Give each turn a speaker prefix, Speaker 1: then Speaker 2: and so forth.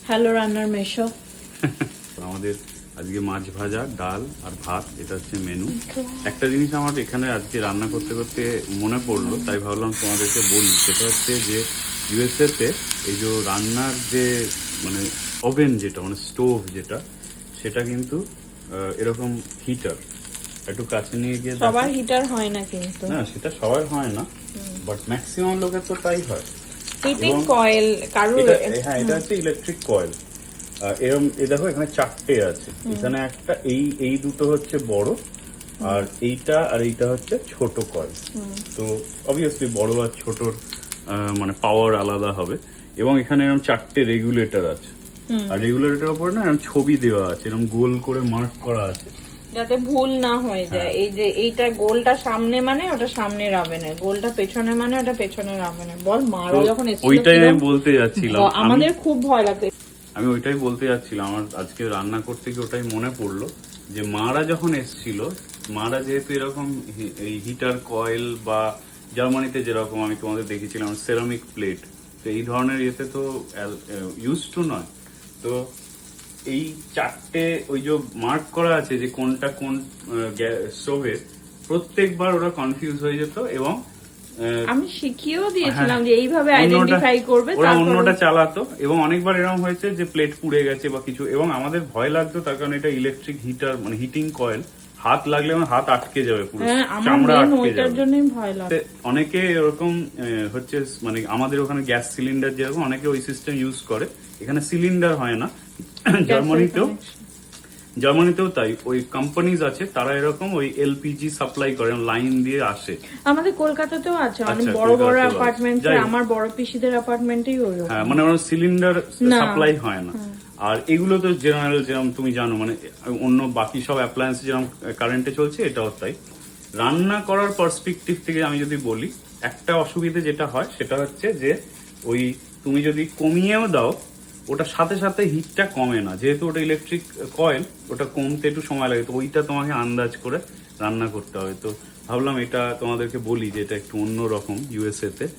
Speaker 1: Hello রান্নার মেশো।
Speaker 2: আমাদের আজকে মাছ ভাজা, ডাল আর ভাত, এটা হচ্ছে মেনু। একটা জিনিস আমার এখানে আজকে রান্না করতে করতে মনে পড়লো, তাই ভাবলাম তোমাদেরকে বলি। সেটা হচ্ছে যে ইউএসএ তে এই যে রান্নার যে মানে ওভেন যেটা মানে স্টোভ যেটা, সেটা কিন্তু এরকম হিটার। একটু কাছে নিয়ে গিয়ে দেখো।
Speaker 1: সবার হিটার হয় না কিন্তু।
Speaker 2: না, সেটা সবার হয় না, বাট ম্যাক্সিমাম লোকের তো তাই হয়।
Speaker 1: হিটিং কয়েল কারোর।
Speaker 2: হ্যাঁ, এটা হচ্ছে ইলেকট্রিক কয়েল। এরকম এই দেখো, এখানে চারটে আছে। এখানে একটা, এই দুটো হচ্ছে বড়, আর এইটা আর এইটা হচ্ছে ছোট কয়েল। তো অবভিয়াসলি বড় আর ছোটর মানে পাওয়ার আলাদা হবে। এবং এখানে এরকম চারটে রেগুলেটর আছে, আর রেগুলেটরের উপর না এরকম ছবি দেওয়া আছে, এরকম গোল করে মার্ক করা আছে
Speaker 1: যাতে ভুল না হয়ে যায়। এই যে এইটা গোলটা সামনে মানে ওটা সামনের আভেনের, গোলটা পেছনে মানে ওটা পেছনের আভেনের। বল মারা যখন এসেছিল
Speaker 2: ওইটাই আমি বলতে যাচ্ছিলাম।
Speaker 1: আমাদের খুব ভয় লাগতো।
Speaker 2: আমি ওইটাই বলতে যাচ্ছিলাম, আমার আজকে রান্না করতে গিয়ে ওটাই মনে পড়লো যে মারা যখন এসেছিল, মারা যেহেতু এরকম এই হিটার কয়েল বা জার্মানিতে যেরকম আমি তোমাদের দেখেছিলাম সেরামিক প্লেট, তো এই ধরনের ইয়েতে তো ইউজ টু নয়। তো এই চারটে ওই যে মার্ক করা আছে যে কোনটা কোন স্টোভের, প্রত্যেকবার ওরা কনফিউজ হয়ে যেত। এবং
Speaker 1: আমি শিখিয়েও দিয়েছিলাম যে এইভাবে আইডেন্টিফাই করবে,
Speaker 2: ওরা অন্যটা চালাতো। এবং অনেকবার এরকম হয়েছে যে প্লেট পুড়ে গেছে বা কিছু, এবং আমাদের ভয় লাগতো তার কারণ এটা ইলেকট্রিক হিটার মানে হিটিং কয়েল, হাত লাগলে আমার হাত আটকে যাবে, পুরো চামড়া আটকে যাবে।
Speaker 1: জন্যই ভয় লাগে।
Speaker 2: অনেকে এরকম হচ্ছে মানে আমাদের ওখানে গ্যাস সিলিন্ডার যেরকম, অনেকে ওই সিস্টেম ইউজ করে। এখানে সিলিন্ডার হয় না। জার্মানিতেও তাই, ওই কোম্পানিজ আছে তারা এরকম ওই এলপিজি সাপ্লাই করে, লাইন দিয়ে আসে।
Speaker 1: আমাদের কলকাতাতেও আছে অনেক বড় বড় অ্যাপার্টমেন্ট, আমার বড় পিসিদের অ্যাপার্টমেন্টেই ওরকম।
Speaker 2: হ্যাঁ, মানে ওরা সিলিন্ডার সাপ্লাই হয় না। আর এগুলো তো জেনারেল, যেরকম তুমি জানো, মানে অন্য বাকি সব অ্যাপ্লায়েন্স যেরকম কারেন্টে চলছে, এটাও তাই। রান্না করার পার্সপেক্টিভ থেকে আমি যদি বলি, একটা অসুবিধে যেটা হয় সেটা হচ্ছে যে ওই তুমি যদি কমিয়েও দাও, ওটা সাথে সাথে হিটটা কমে না, যেহেতু ওটা ইলেকট্রিক কয়েল, ওটা কমতে একটু সময় লাগে। তো ওইটা তোমাকে আন্দাজ করে রান্না করতে হবে। তো ভাবলাম এটা তোমাদেরকে বলি যে এটা একটু অন্যরকম ইউএসএ তে।